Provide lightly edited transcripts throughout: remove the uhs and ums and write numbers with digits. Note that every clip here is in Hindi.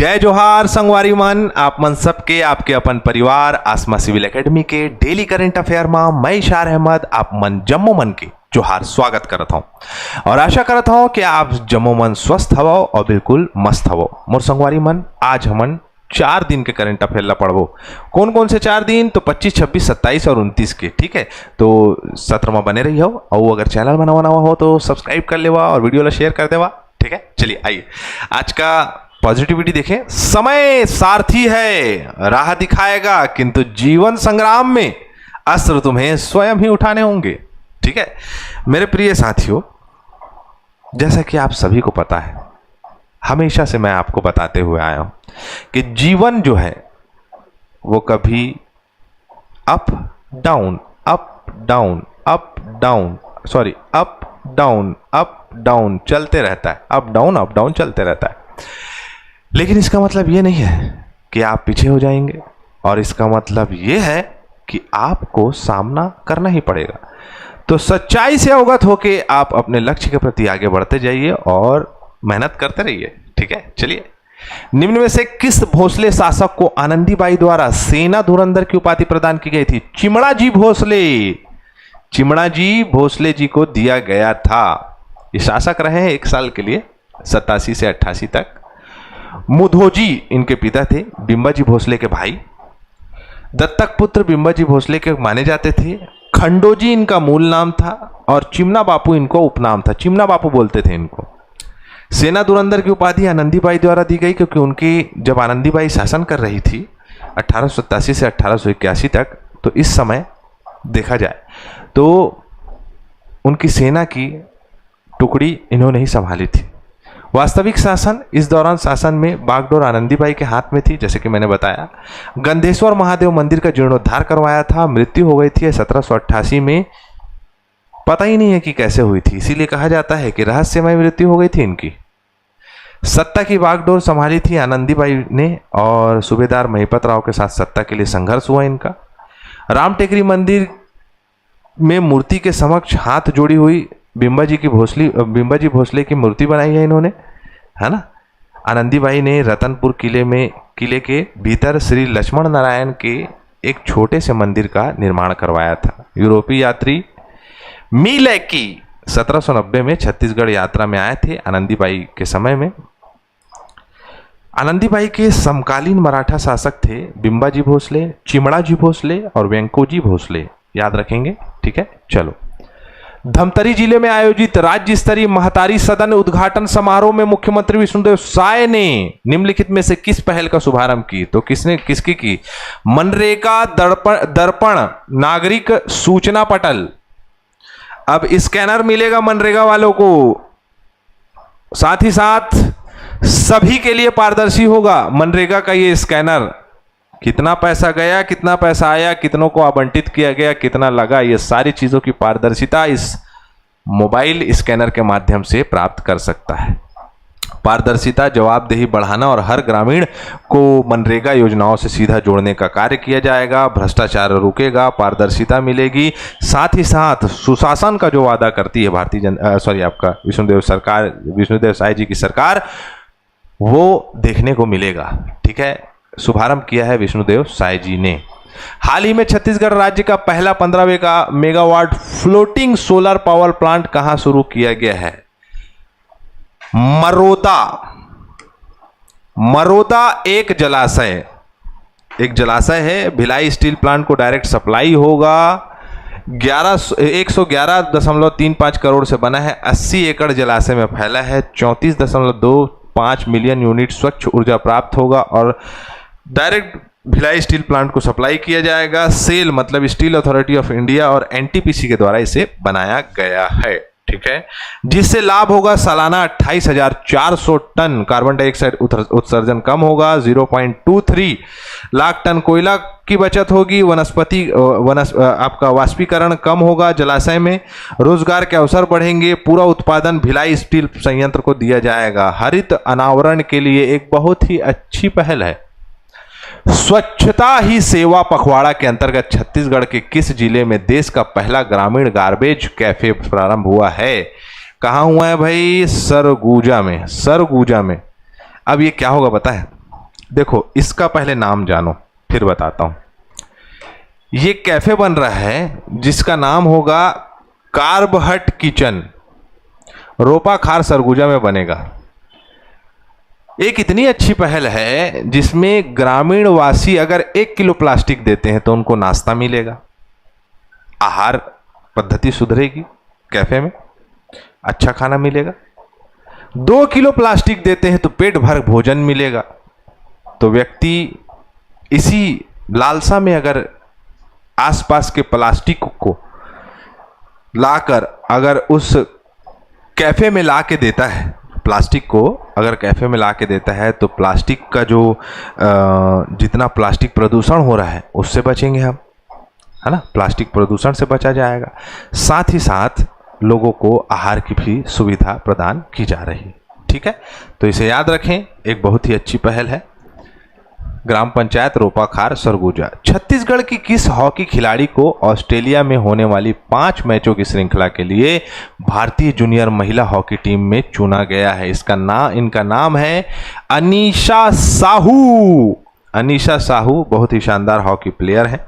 जय जोहार संगवारी मन, आप मन सबके आपके अपन परिवार आसमा सिविल एकेडमी के डेली करंट अफेयर में मैं इशार अहमद आप मन जम्मो मन के जोहार स्वागत करता हूं और आशा करता हूं कि आप जम्मो मन स्वस्थ हवो और बिल्कुल मस्त हवो। मोर संगवारी मन, आज हमन 4 दिन के करंट अफेयर ला पढ़बो। कौन कौन से 4 दिन? तो 25, 26, 27 और 29 के। ठीक है, तो सत्र में बने रही हो और अगर चैनल बनाना हो तो सब्सक्राइब कर लेवा और वीडियो ला शेयर कर देवा। ठीक है, चलिए आइए आज का पॉजिटिविटी देखें। समय सारथी है, राह दिखाएगा, किंतु जीवन संग्राम में अस्त्र तुम्हें स्वयं ही उठाने होंगे। ठीक है मेरे प्रिय साथियों, जैसा कि आप सभी को पता है, हमेशा से मैं आपको बताते हुए आया हूं कि जीवन जो है वो कभी up down up down up down sorry up down चलते रहता है। अप डाउन चलते रहता है, लेकिन इसका मतलब ये नहीं है कि आप पीछे हो जाएंगे, और इसका मतलब ये है कि आपको सामना करना ही पड़ेगा। तो सच्चाई से अवगत होके आप अपने लक्ष्य के प्रति आगे बढ़ते जाइए और मेहनत करते रहिए। ठीक है, चलिए निम्न में से किस भोसले शासक को आनंदीबाई द्वारा सेना धुरंधर की उपाधि प्रदान की गई थी? चिमणाजी भोसले जी को दिया गया था। ये शासक रहे हैं 1 साल के लिए, 87 से 88 तक। मुधोजी इनके पिता थे, बिंबाजी भोसले के भाई, दत्तक पुत्र बिंबाजी भोसले के माने जाते थे। खंडोजी इनका मूल नाम था और चिमना बापू इनको उपनाम था, चिमना बापू बोलते थे इनको। सेना धुरंधर की उपाधि आनंदीबाई द्वारा दी गई क्योंकि उनकी जब आनंदीबाई शासन कर रही थी 1887 से 1881 तक, तो इस समय देखा जाए तो उनकी सेना की टुकड़ी इन्होंने ही संभाली थी। वास्तविक शासन इस दौरान शासन में बागडोर आनंदीबाई के हाथ में थी। जैसे कि मैंने बताया, गंधेश्वर महादेव मंदिर का जीर्णोद्धार करवाया था। मृत्यु हो गई थी 1788 में, पता ही नहीं है कि कैसे हुई थी, इसीलिए कहा जाता है कि रहस्यमय मृत्यु हो गई थी इनकी। सत्ता की बागडोर संभाली थी आनंदीबाई ने और सूबेदार महिपत राव के साथ सत्ता के लिए संघर्ष हुआ इनका। राम टेकरी मंदिर में मूर्ति के समक्ष हाथ जोड़ी हुई बिंबाजी भोसले की मूर्ति बनाई है इन्होंने, है ना। आनंदीबाई ने रतनपुर किले के भीतर श्री लक्ष्मण नारायण के एक छोटे से मंदिर का निर्माण करवाया था। यूरोपीय यात्री मीलैकी 1790 में छत्तीसगढ़ यात्रा में आए थे आनंदीबाई के समय में। आनंदीबाई के समकालीन मराठा शासक थे बिंबाजी भोसले, चिमणाजी भोसले और वेंकोजी भोसले, याद रखेंगे। ठीक है, चलो। धमतरी जिले में आयोजित राज्य स्तरीय महतारी सदन उद्घाटन समारोह में मुख्यमंत्री विष्णुदेव साय ने निम्नलिखित में से किस पहल का शुभारंभ की? तो किसकी की? मनरेगा दर्पण नागरिक सूचना पटल। अब स्कैनर मिलेगा मनरेगा वालों को, साथ ही साथ सभी के लिए पारदर्शी होगा मनरेगा का ये स्कैनर। कितना पैसा गया, कितना पैसा आया, कितनों को आवंटित किया गया, कितना लगा, ये सारी चीजों की पारदर्शिता इस मोबाइल स्कैनर के माध्यम से प्राप्त कर सकता है। पारदर्शिता, जवाबदेही बढ़ाना और हर ग्रामीण को मनरेगा योजनाओं से सीधा जोड़ने का कार्य किया जाएगा। भ्रष्टाचार रुकेगा, पारदर्शिता मिलेगी, साथ ही साथ सुशासन का जो वादा करती है आपका विष्णुदेव साय जी की सरकार, वो देखने को मिलेगा। ठीक है, शुभारंभ किया है विष्णुदेव साय जी ने। हाल ही में छत्तीसगढ़ राज्य का पहला 15 megawatt floating solar power plant कहां शुरू किया गया है? मरोदा एक जलाशय है। भिलाई स्टील प्लांट को डायरेक्ट सप्लाई होगा। 111.35 करोड़ से बना है। 80 एकड़ जलाशय में फैला है। 34.25 मिलियन यूनिट स्वच्छ ऊर्जा प्राप्त होगा और डायरेक्ट भिलाई स्टील प्लांट को सप्लाई किया जाएगा। सेल मतलब स्टील अथॉरिटी ऑफ इंडिया और एनटीपीसी के द्वारा इसे बनाया गया है। ठीक है, जिससे लाभ होगा सालाना 28,400 टन कार्बन डाइऑक्साइड उत्सर्जन कम होगा। 0.23 लाख टन कोयला की बचत होगी। आपका वाष्पीकरण कम होगा जलाशय में। रोजगार के अवसर बढ़ेंगे। पूरा उत्पादन भिलाई स्टील संयंत्र को दिया जाएगा। हरित अनावरण के लिए एक बहुत ही अच्छी पहल है। स्वच्छता ही सेवा पखवाड़ा के अंतर्गत छत्तीसगढ़ के किस जिले में देश का पहला ग्रामीण गार्बेज कैफे प्रारंभ हुआ है? कहां हुआ है भाई? सरगुजा में। अब ये क्या होगा पता है? देखो इसका पहले नाम जानो फिर बताता हूं। ये कैफे बन रहा है जिसका नाम होगा कार्ब हट किचन, रोपा खार सरगुजा में बनेगा। एक इतनी अच्छी पहल है जिसमें ग्रामीण वासी अगर 1 किलो प्लास्टिक देते हैं तो उनको नाश्ता मिलेगा, आहार पद्धति सुधरेगी, कैफे में अच्छा खाना मिलेगा। 2 किलो प्लास्टिक देते हैं तो पेट भर भोजन मिलेगा। तो व्यक्ति इसी लालसा में अगर आसपास के प्लास्टिक को लाकर अगर उस कैफे में ला के देता है, प्लास्टिक को अगर कैफे में ला के देता है तो प्लास्टिक का जो जितना प्लास्टिक प्रदूषण हो रहा है उससे बचेंगे हम, है ना, प्लास्टिक प्रदूषण से बचा जाएगा। साथ ही साथ लोगों को आहार की भी सुविधा प्रदान की जा रही है। ठीक है, तो इसे याद रखें, एक बहुत ही अच्छी पहल है। ग्राम पंचायत रोपाखार सरगुजा। छत्तीसगढ़ की किस हॉकी खिलाड़ी को ऑस्ट्रेलिया में होने वाली 5 मैचों की श्रृंखला के लिए भारतीय जूनियर महिला हॉकी टीम में चुना गया है? इनका नाम है अनीशा साहू। अनीशा साहू बहुत ही शानदार हॉकी प्लेयर है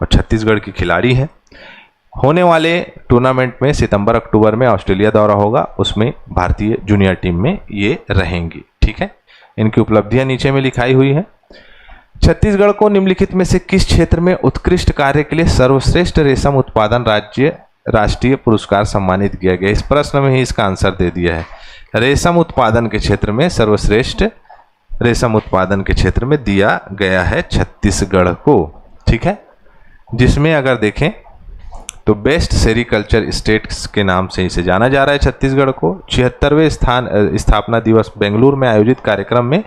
और छत्तीसगढ़ की खिलाड़ी है। होने वाले टूर्नामेंट में सितंबर अक्टूबर में ऑस्ट्रेलिया दौरा होगा, उसमें भारतीय जूनियर टीम में ये रहेंगी। ठीक है, इनकी उपलब्धियां नीचे में लिखाई हुई है। छत्तीसगढ़ को निम्नलिखित में से किस क्षेत्र में उत्कृष्ट कार्य के लिए सर्वश्रेष्ठ रेशम उत्पादन राष्ट्रीय पुरस्कार सम्मानित किया गया? इस प्रश्न में ही इसका आंसर दे दिया है। रेशम उत्पादन के क्षेत्र में सर्वश्रेष्ठ रेशम उत्पादन के क्षेत्र में दिया गया है छत्तीसगढ़ को। ठीक है, जिसमें अगर देखें तो बेस्ट सेरिकल्चर स्टेट्स के नाम से इसे जाना जा रहा है छत्तीसगढ़ को। 76वें स्थापना दिवस बेंगलुरु में आयोजित कार्यक्रम में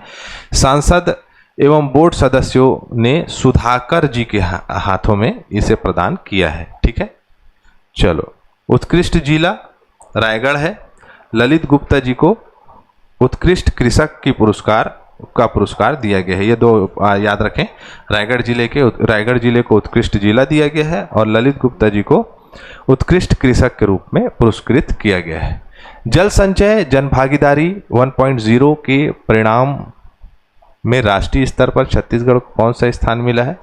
सांसद एवं बोर्ड सदस्यों ने सुधाकर जी के हाथों में इसे प्रदान किया है। ठीक है, चलो, उत्कृष्ट जिला रायगढ़ है। ललित गुप्ता जी को उत्कृष्ट कृषक की पुरस्कार दिया गया है। ये दो याद रखें, रायगढ़ जिले को उत्कृष्ट जिला दिया गया है और ललित गुप्ता जी को उत्कृष्ट कृषक के रूप में पुरस्कृत किया गया है। जल संचय जन भागीदारी 1.0 के परिणाम में राष्ट्रीय स्तर पर छत्तीसगढ़ को कौन सा स्थान मिला है?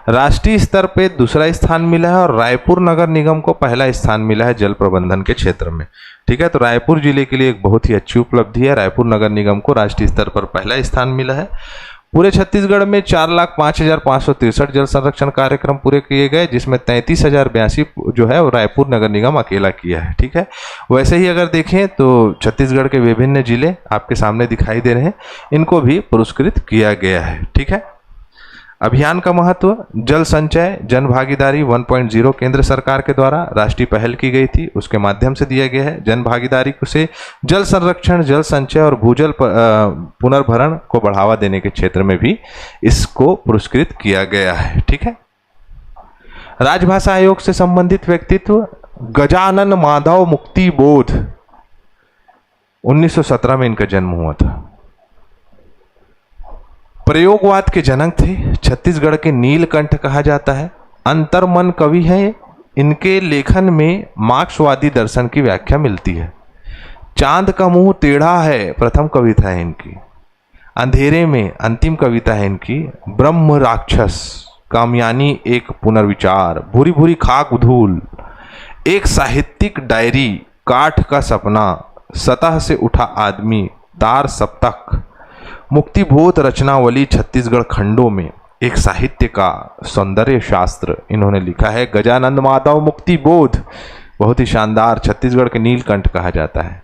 राष्ट्रीय स्तर पे दूसरा स्थान मिला है और रायपुर नगर निगम को पहला स्थान मिला है जल प्रबंधन के क्षेत्र में। ठीक है, तो रायपुर जिले के लिए एक बहुत ही अच्छी उपलब्धि है। रायपुर नगर निगम को राष्ट्रीय स्तर पर पहला स्थान मिला है। पूरे छत्तीसगढ़ में 4,05,563 जल संरक्षण कार्यक्रम पूरे किए गए, जिसमें 33,082 जो है वो रायपुर नगर निगम अकेला किया है। ठीक है, वैसे ही अगर देखें तो छत्तीसगढ़ के विभिन्न जिले आपके सामने दिखाई दे रहे हैं, इनको भी पुरस्कृत किया गया है। ठीक है, अभियान का महत्व, जल संचय जन भागीदारी 1.0 केंद्र सरकार के द्वारा राष्ट्रीय पहल की गई थी, उसके माध्यम से दिया गया है। जन भागीदारी से जल संरक्षण, जल संचय और भूजल पुनर्भरण को बढ़ावा देने के क्षेत्र में भी इसको पुरस्कृत किया गया है। ठीक है, राजभाषा आयोग से संबंधित व्यक्तित्व, गजानन माधव मुक्ति बोध, 1917 में इनका जन्म हुआ था। प्रयोगवाद के जनक थे, छत्तीसगढ़ के नीलकंठ कहा जाता है। अंतर्मन कवि हैं, इनके लेखन में मार्क्सवादी दर्शन की व्याख्या मिलती है। चांद का मुंह टेढ़ा है, प्रथम कविता है इनकी। अंधेरे में अंतिम कविता है इनकी। ब्रह्म राक्षस, कामयानी एक पुनर्विचार, भूरी भूरी खाक धूल, एक साहित्यिक डायरी, काठ का सपना, सतह से उठा आदमी, तार सप्तक, मुक्तिबोध रचनावली छत्तीसगढ़ खंडों में, एक साहित्य का सौंदर्य शास्त्र इन्होंने लिखा है। गजानंद माधव मुक्तिबोध बहुत ही शानदार, छत्तीसगढ़ के नीलकंठ कहा जाता है।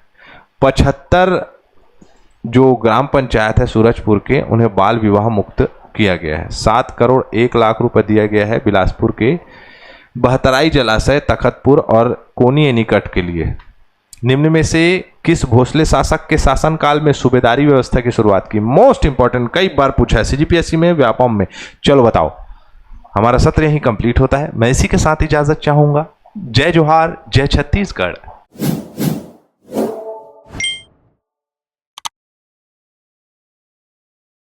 75 जो ग्राम पंचायत है सूरजपुर के, उन्हें बाल विवाह मुक्त किया गया है। 7 करोड़ 1 लाख रुपए दिया गया है बिलासपुर के बहतराई जलाशय, तखतपुर और कोनी एनीकट के लिए। निम्न में से किस भोसले शासक के शासनकाल में सूबेदारी व्यवस्था की शुरुआत की? मोस्ट इंपॉर्टेंट, कई बार पूछा है सीजीपीएससी में, व्यापम में। चलो बताओ। हमारा सत्र यहीं कंप्लीट होता है। मैं इसी के साथ इजाजत चाहूंगा। जय जोहार, जय छत्तीसगढ़।